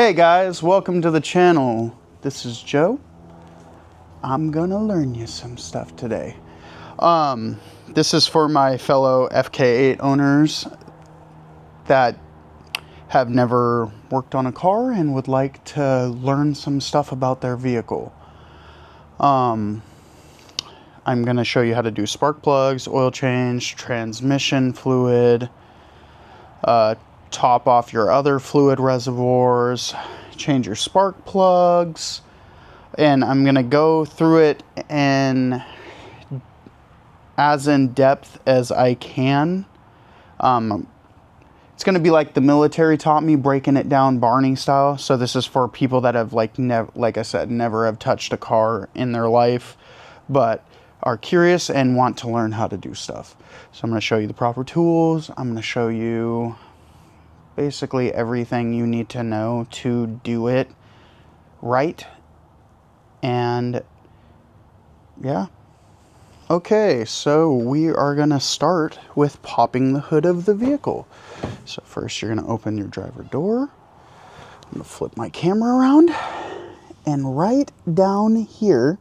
Hey guys, welcome to the channel. This is Joe. I'm gonna learn you some stuff today. This is for my fellow Fk8 owners that have never worked on a car and would like to learn some stuff about their vehicle. I'm gonna show you how to do spark plugs, oil change, transmission fluid, top off your other fluid reservoirs, change your spark plugs, and I'm gonna go through it in as in depth as I can. It's gonna be like the military taught me, breaking it down Barney style. So this is for people that have like I said, never have touched a car in their life, but are curious and want to learn how to do stuff. So I'm gonna show you the proper tools. I'm gonna show you basically everything you need to know to do it right. And yeah. Okay, so we are gonna start with popping the hood of the vehicle. So first you're gonna open your driver door. I'm gonna flip my camera around, and right down here,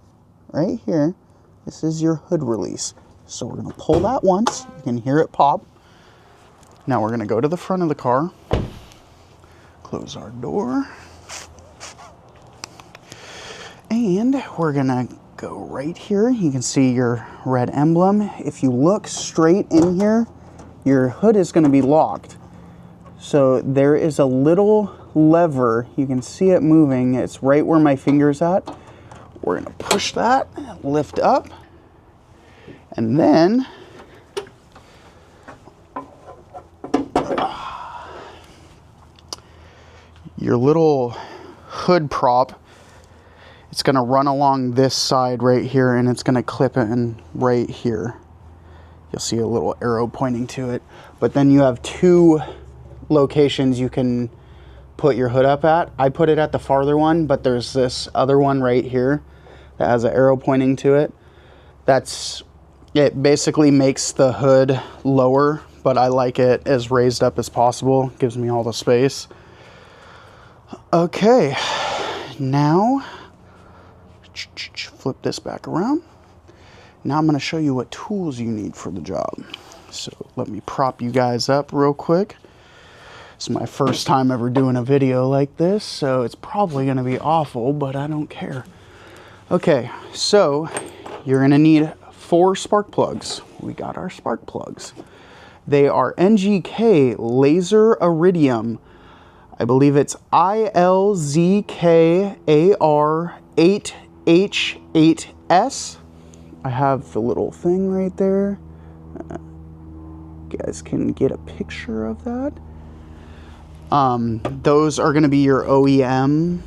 right here, this is your hood release. So we're gonna pull that once, you can hear it pop. Now we're gonna go to the front of the car, close our door, and we're gonna go right here. You can see your red emblem. If you look straight in here, your hood is gonna be locked. So there is a little lever, you can see it moving. It's right where my finger's at. We're gonna push that, lift up, and then your little hood prop, it's gonna run along this side right here, and it's gonna clip in right here. You'll see a little arrow pointing to it. But then you have two locations you can put your hood up at. I put it at the farther one, but there's this other one right here that has an arrow pointing to it. It basically makes the hood lower, but I like it as raised up as possible. Gives me all the space. Okay, now flip this back around. Now I'm going to show you what tools you need for the job. So let me prop you guys up real quick. It's my first time ever doing a video like this, so it's probably going to be awful, but I don't care. Okay, so you're going to need 4 spark plugs. We got our spark plugs. They are NGK Laser Iridium. I believe it's ILZKAR8H8S. I have the little thing right there. You guys can get a picture of that. Those are going to be your OEM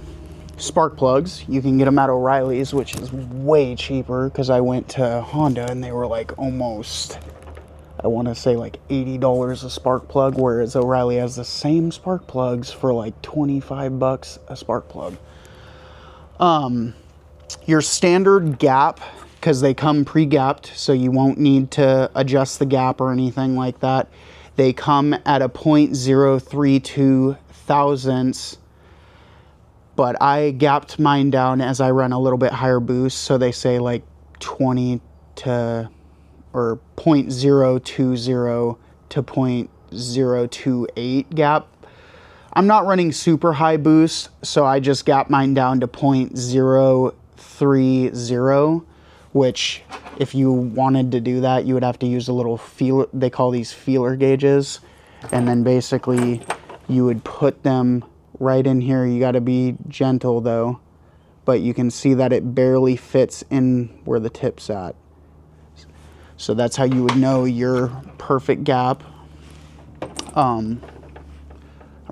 spark plugs. You can get them at O'Reilly's, which is way cheaper, because I went to Honda and they were like almost, I want to say like $80 a spark plug, whereas O'Reilly has the same spark plugs for like 25 bucks a spark plug. Your standard gap, because they come pre-gapped, so you won't need to adjust the gap or anything like that. They come at a 0.032 thousandths, but I gapped mine down as I run a little bit higher boost, so they say like 20 to, or 0.020 to 0.028 gap. I'm not running super high boost, so I just gap mine down to 0.030, which if you wanted to do that, you would have to use a little feeler. They call these feeler gauges, and then basically you would put them right in here. You got to be gentle though, but you can see that it barely fits in where the tip's at. So that's how you would know your perfect gap. I'm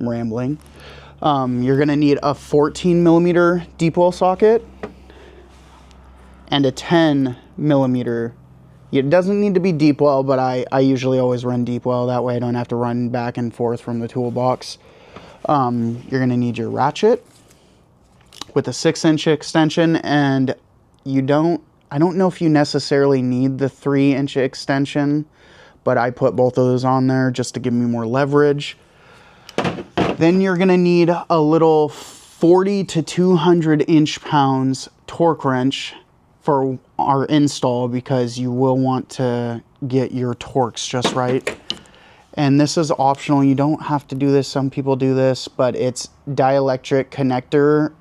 rambling. You're gonna need a 14 millimeter deep well socket and a 10 millimeter. It doesn't need to be deep well, but I usually always run deep well. That way I don't have to run back and forth from the toolbox. You're gonna need your ratchet with a 6-inch extension, and I don't know if you necessarily need the 3-inch extension, but I put both of those on there just to give me more leverage. Then you're gonna need a little 40 to 200 inch-pounds torque wrench for our install, because you will want to get your torques just right. And this is optional, you don't have to do this, some people do this, but it's dielectric connector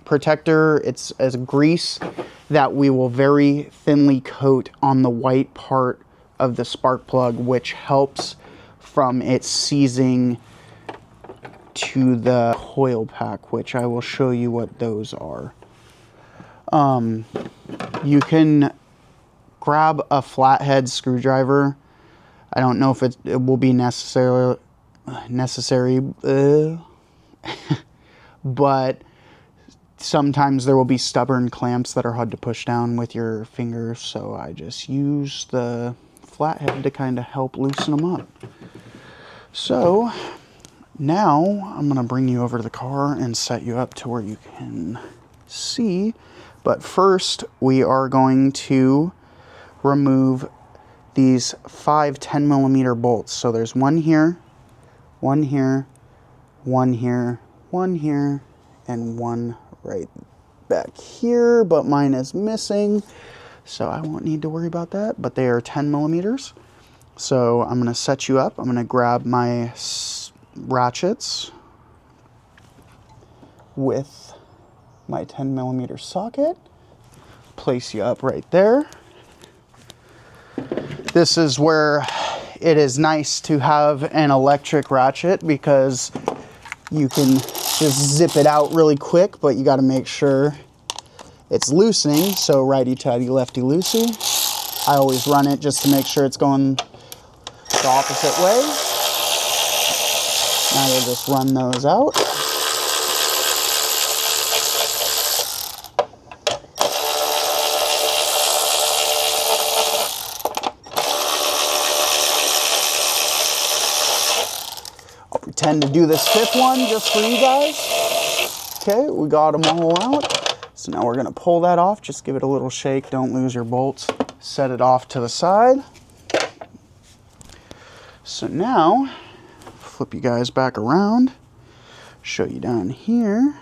protector. It's as grease that we will very thinly coat on the white part of the spark plug, which helps from it seizing to the coil pack, which I will show you what those are. You can grab a flathead screwdriver. I don't know if it will be necessary, but sometimes there will be stubborn clamps that are hard to push down with your fingers, so I just use the flathead to kind of help loosen them up. So now I'm going to bring you over to the car and set you up to where you can see. But first we are going to remove these 5 10mm bolts. So there's one here, one here, one here, one here, and one right back here, but mine is missing, so I won't need to worry about that, but they are 10mm. So I'm going to set you up. I'm going to grab my ratchets with my 10mm socket, place you up right there. This is where it is nice to have an electric ratchet, because you can just zip it out really quick, but you got to make sure it's loosening. So righty tighty, lefty loosey. I always run it just to make sure it's going the opposite way. Now you'll just run those out. I'll pretend to do this 5th one just for you guys. Okay, we got them all out. So now we're gonna pull that off. Just give it a little shake, don't lose your bolts. Set it off to the side. So now, flip you guys back around, show you down here.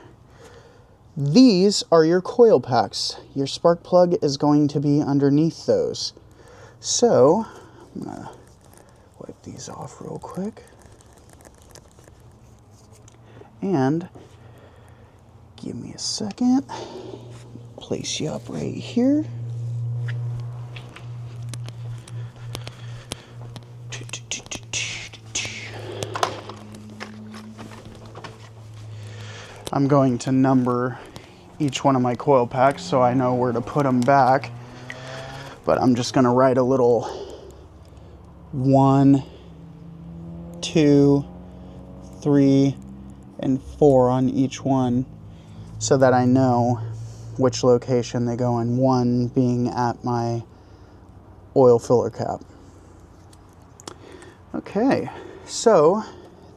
These are your coil packs. Your spark plug is going to be underneath those. So, I'm gonna wipe these off real quick. And give me a second. Place you up right here. I'm going to number each one of my coil packs so I know where to put them back. But I'm just going to write a little 1, 2, 3, and 4 on each one, so that I know which location they go in, 1 being at my oil filler cap. Okay, so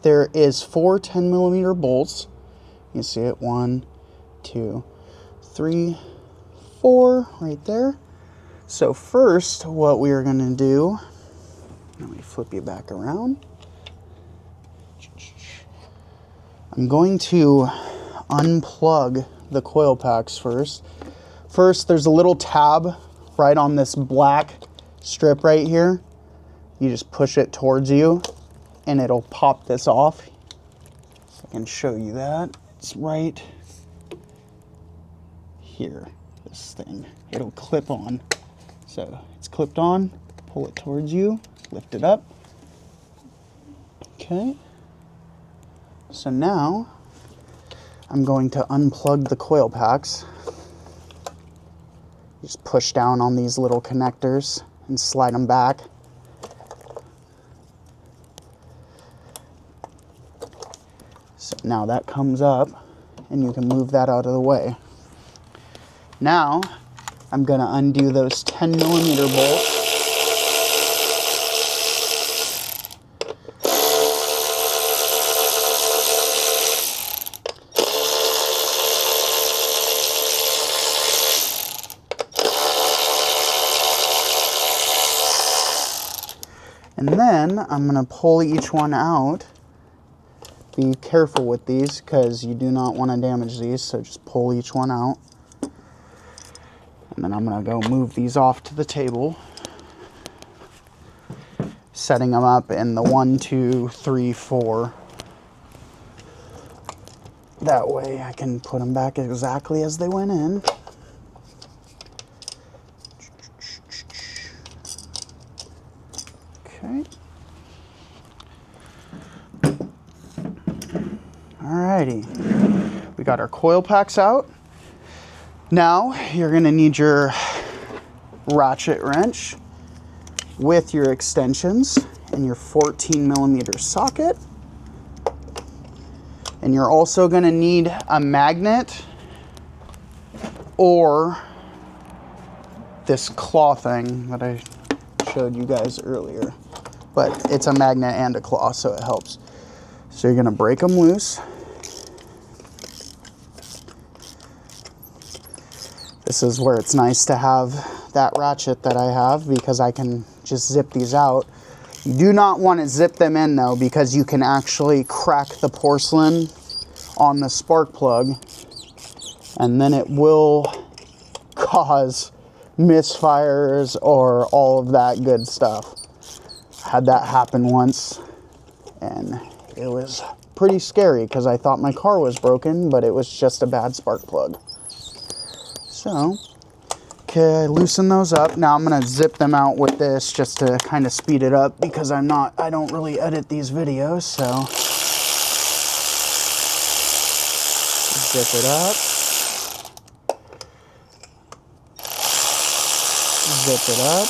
there is 4 10mm bolts. You see it, 1, 2, 3, 4 right there. So first, what we are going to do, let me flip you back around. I'm going to unplug the coil packs first. First, there's a little tab right on this black strip right here. You just push it towards you and it'll pop this off. So I can show you that. It's right here, this thing. It'll clip on. So it's clipped on, pull it towards you, lift it up. Okay. So now I'm going to unplug the coil packs. Just push down on these little connectors and slide them back. So now that comes up and you can move that out of the way. Now I'm going to undo those 10mm bolts. And then I'm going to pull each one out Be careful with these because you do not want to damage these, so just pull each one out. And then I'm going to go move these off to the table, setting them up in the 1, 2, 3, 4. That way I can put them back exactly as they went in. Okay. Alrighty. We got our coil packs out. Now you're going to need your ratchet wrench with your extensions and your 14mm socket. And you're also going to need a magnet or this claw thing that I showed you guys earlier. But it's a magnet and a claw, so it helps. So you're going to break them loose. This is where it's nice to have that ratchet that I have because I can just zip these out. You do not want to zip them in though because you can actually crack the porcelain on the spark plug and then it will cause misfires or all of that good stuff. I had that happen once and it was pretty scary because I thought my car was broken, but it was just a bad spark plug. So, okay, loosen those up. Now I'm gonna zip them out with this just to kind of speed it up because I don't really edit these videos, so. Zip it up. Zip it up.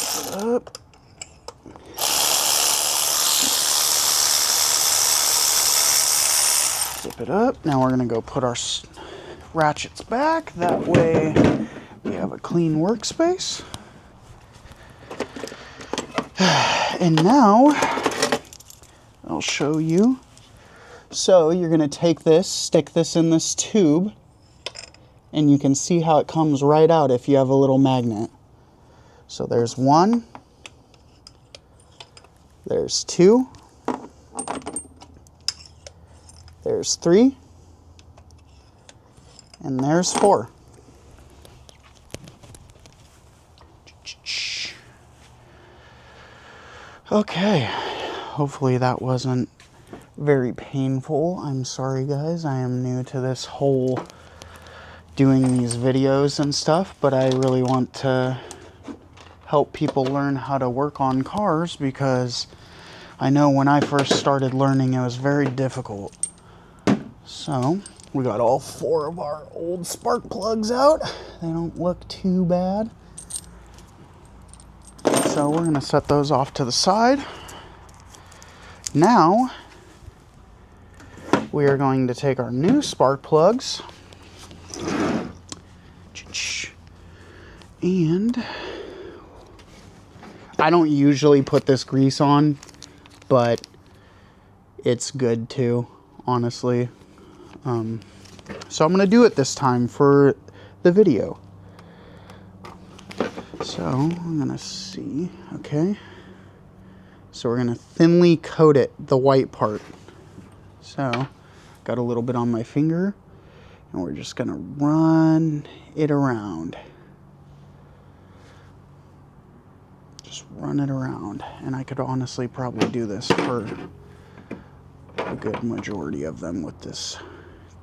Zip it up. Zip it up. Now we're going to go put our ratchets back. That way we have a clean workspace. And now I'll show you. So you're going to take this, stick this in this tube, and you can see how it comes right out if you have a little magnet. So there's 1, there's 2, there's 3, and there's 4. Okay, hopefully that wasn't very painful. I'm sorry guys, I am new to this whole doing these videos and stuff, but I really want to help people learn how to work on cars because I know when I first started learning it was very difficult. So we got all 4 of our old spark plugs out. They don't look too bad. So we're going to set those off to the side. Now, we are going to take our new spark plugs and I don't usually put this grease on, but it's good too, honestly. So I'm going to do it this time for the video. So I'm going to see, okay. So we're going to thinly coat it, the white part. So got a little bit on my finger and we're just going to run it around. Just run it around. And I could honestly probably do this for a good majority of them with this.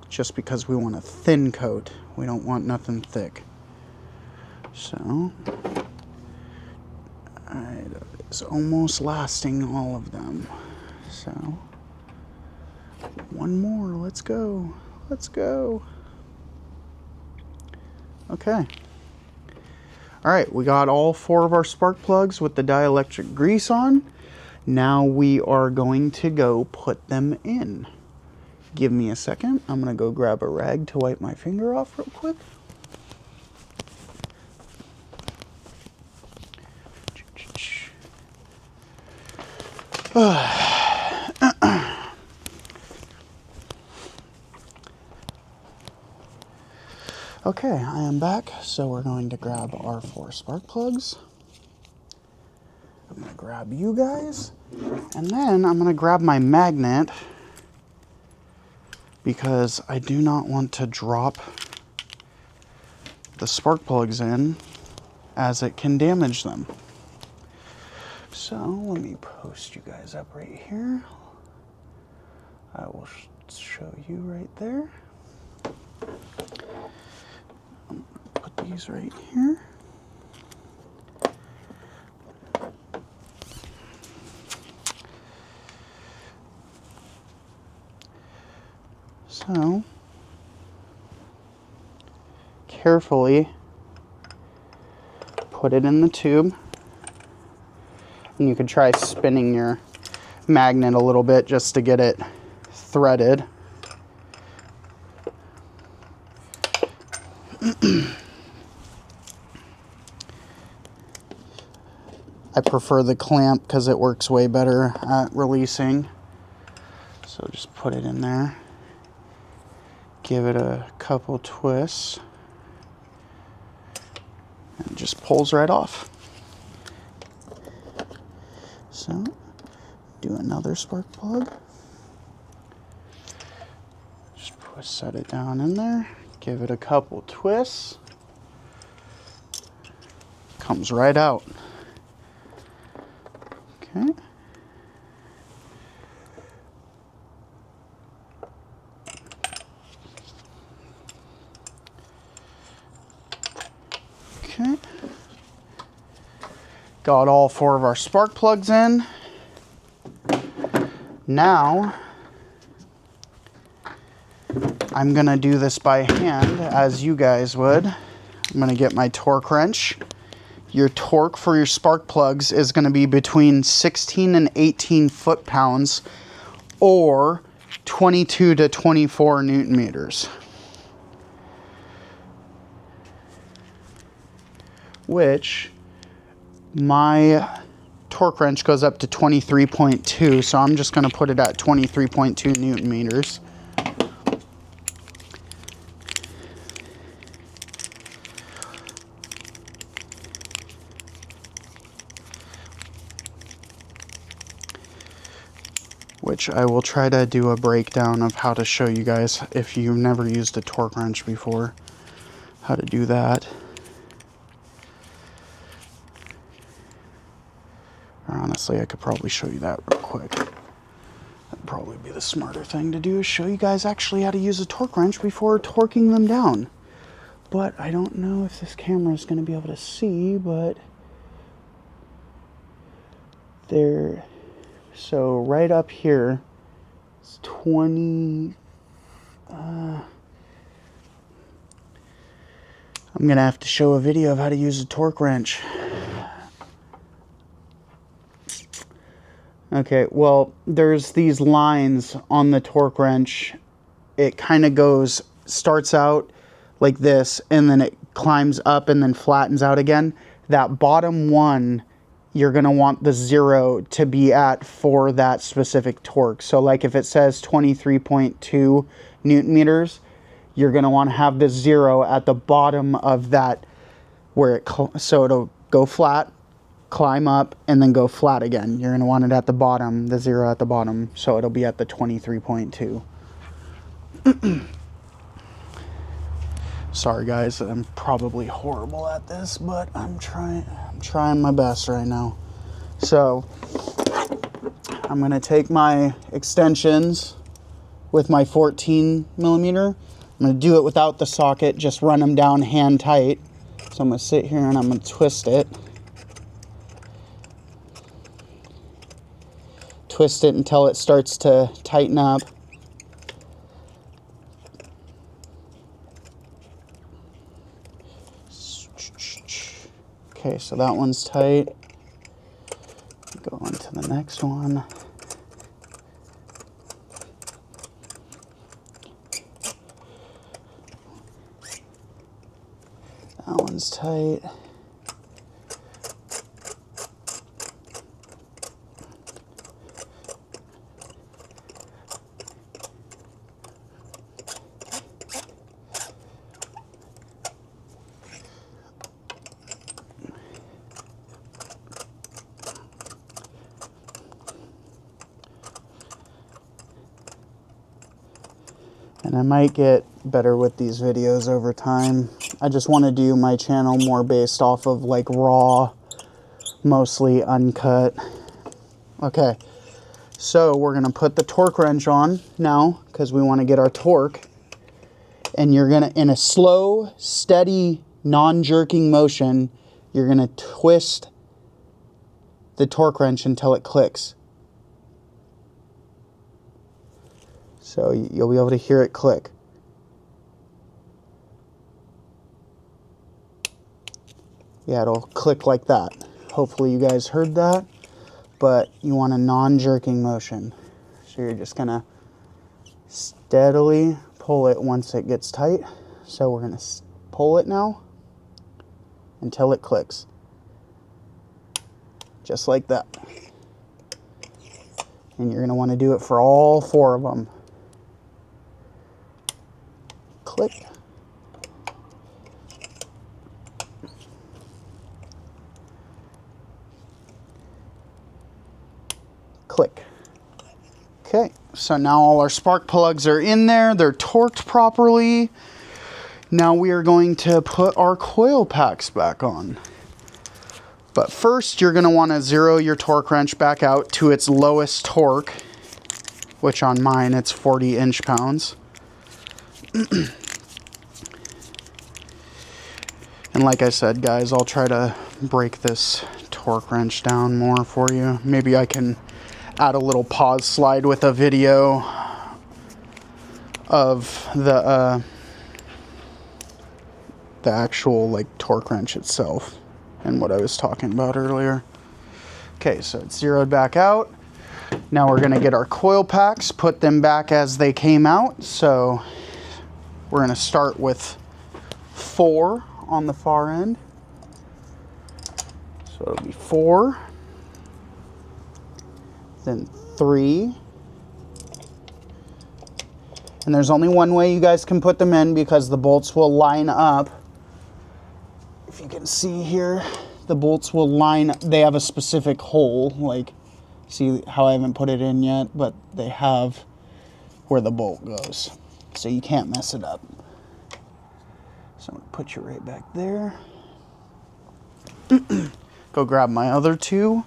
Just because we want a thin coat. We don't want nothing thick. So it's almost lasting all of them. So one more, let's go. Let's go. Okay. All right, we got all 4 of our spark plugs with the dielectric grease on. Now we are going to go put them in. Give me a second. I'm going to go grab a rag to wipe my finger off real quick. Okay, I am back, so we're going to grab our 4 spark plugs. I'm going to grab you guys, and then I'm going to grab my magnet because I do not want to drop the spark plugs in as it can damage them. So let me post you guys up right here. I will show you right there. Put these right here. So carefully put it in the tube, and you could try spinning your magnet a little bit just to get it threaded. I prefer the clamp because it works way better at releasing. So just put it in there, give it a couple twists, and it just pulls right off. So do another spark plug. Just set it down in there, give it a couple twists, comes right out. Okay. Okay. Got all 4 of our spark plugs in. Now, I'm gonna do this by hand as you guys would. I'm gonna get my torque wrench. Your torque for your spark plugs is gonna be between 16 and 18 foot-pounds or 22 to 24 Newton meters. Which my torque wrench goes up to 23.2, so I'm just going to put it at 23.2 Newton meters. Which I will try to do a breakdown of how to show you guys, if you've never used a torque wrench before, how to do that. Honestly, I could probably show you that real quick. That'd probably be the smarter thing to do, is show you guys actually how to use a torque wrench before torquing them down. But I don't know if this camera is going to be able to see, but there. So right up here, it's 20. I'm going to have to show a video of how to use a torque wrench. Okay, well, there's these lines on the torque wrench. It kind of starts out like this, and then it climbs up and then flattens out again. That bottom one, you're going to want the 0 to be at for that specific torque. So like if it says 23.2 Newton meters, you're going to want to have the 0 at the bottom of that, where so it'll go flat, climb up, and then go flat again. You're going to want it at the bottom, the 0 at the bottom, so it'll be at the 23.2. Sorry guys, I'm probably horrible at this, but I'm trying my best right now. So I'm going to take my extensions with my 14 millimeter. I'm going to do it without the socket, just run them down hand tight. So I'm going to sit here and I'm going to twist it. Twist it until it starts to tighten up. Okay, so that one's tight. Go on to the next one. That one's tight. And I might get better with these videos over time. I just want to do my channel more based off of like raw, mostly uncut. Okay, so we're going to put the torque wrench on now because we want to get our torque. And you're going to, in a slow, steady, non-jerking motion, you're going to twist the torque wrench until it clicks. So you'll be able to hear it click. Yeah, it'll click like that. Hopefully you guys heard that, but you want a non-jerking motion. So you're just gonna steadily pull it once it gets tight. So we're gonna pull it now until it clicks. Just like that. And you're gonna wanna do it for all 4 of them. Click. Click. Okay, so now all our spark plugs are in there. They're torqued properly. Now we are going to put our coil packs back on. But first, you're going to want to zero your torque wrench back out to its lowest torque, which on mine, it's 40 inch-pounds. And like I said, guys, I'll try to break this torque wrench down more for you. Maybe I can add a little pause slide with a video of the actual like torque wrench itself and what I was talking about earlier. Okay, so it's zeroed back out. Now we're gonna get our coil packs, put them back as they came out. So we're gonna start with 4 on the far end. So it'll be 4, then 3. And there's only one way you guys can put them in because the bolts will line up. If you can see here, the bolts will line, they have a specific hole, like, see how I haven't put it in yet, but they have where the bolt goes. So you can't mess it up. So I'm gonna put you right back there. Go grab my other 2.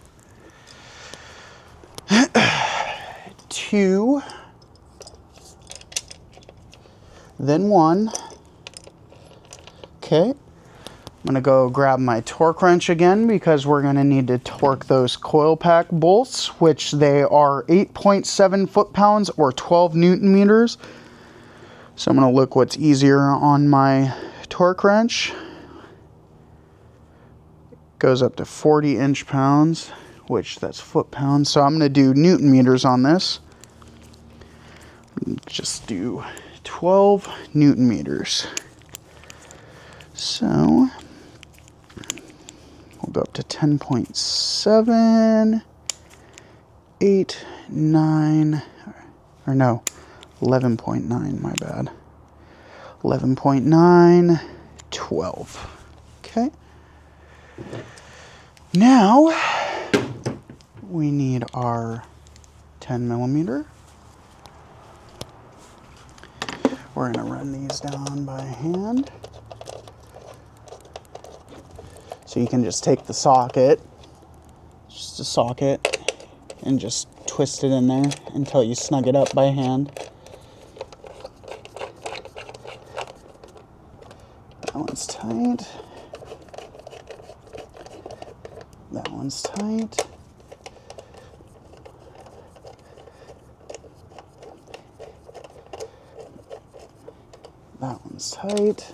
2. Then 1. Okay. I'm gonna go grab my torque wrench again because we're gonna need to torque those coil pack bolts, which they are 8.7 foot-pounds or 12 Newton meters. So I'm gonna look what's easier on my torque wrench. Goes up to 40 inch-pounds, which that's foot-pounds. So I'm gonna do Newton meters on this. Just do 12 Newton meters. So we'll go up to 10.7, 8, 9, or no, 11.9, my bad. 11.9, 12. Okay. Now we need our 10 millimeter. We're going to run these down by hand. So you can just take the socket, just a socket, and just twist it in there until you snug it up by hand. That one's tight. That one's tight. That one's tight.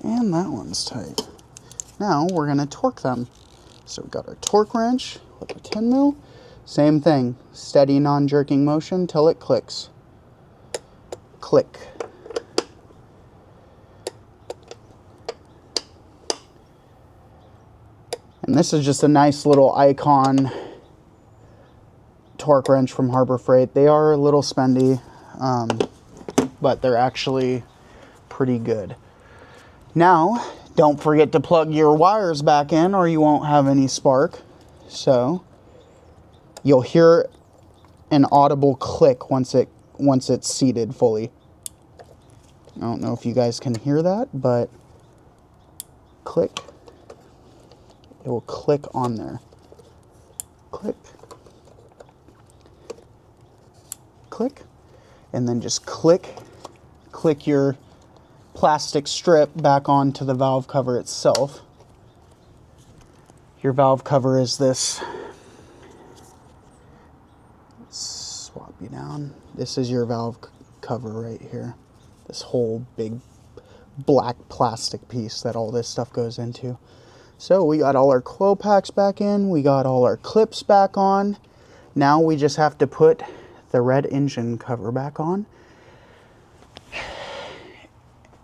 And that one's tight. Now we're going to torque them. So we've got our torque wrench with a 10 mil. Same thing, steady non-jerking motion till it clicks. Click. And this is just a nice little icon torque wrench from Harbor Freight. They are a little spendy, but they're actually pretty good. Now, don't forget to plug your wires back in or you won't have any spark. So you'll hear an audible click once it's seated fully. I don't know if you guys can hear that, but click. It will click on there. Click. Click. And then just click your plastic strip back onto the valve cover itself. Your valve cover is this. Let's swap you down. This is your valve cover right here. This whole big black plastic piece that all this stuff goes into. So we got all our coil packs back in. We got all our clips back on. Now we just have to put the red engine cover back on.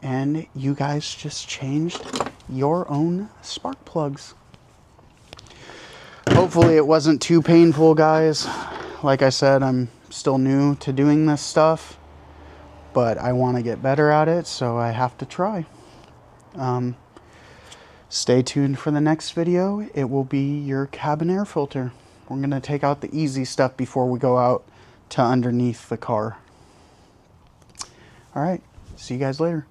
And you guys just changed your own spark plugs. Hopefully it wasn't too painful, guys. Like I said, I'm still new to doing this stuff, but I want to get better at it, so I have to try. Stay tuned for the next video. It will be your cabin air filter. We're going to take out the easy stuff before we go out to underneath the car. All right, see you guys later.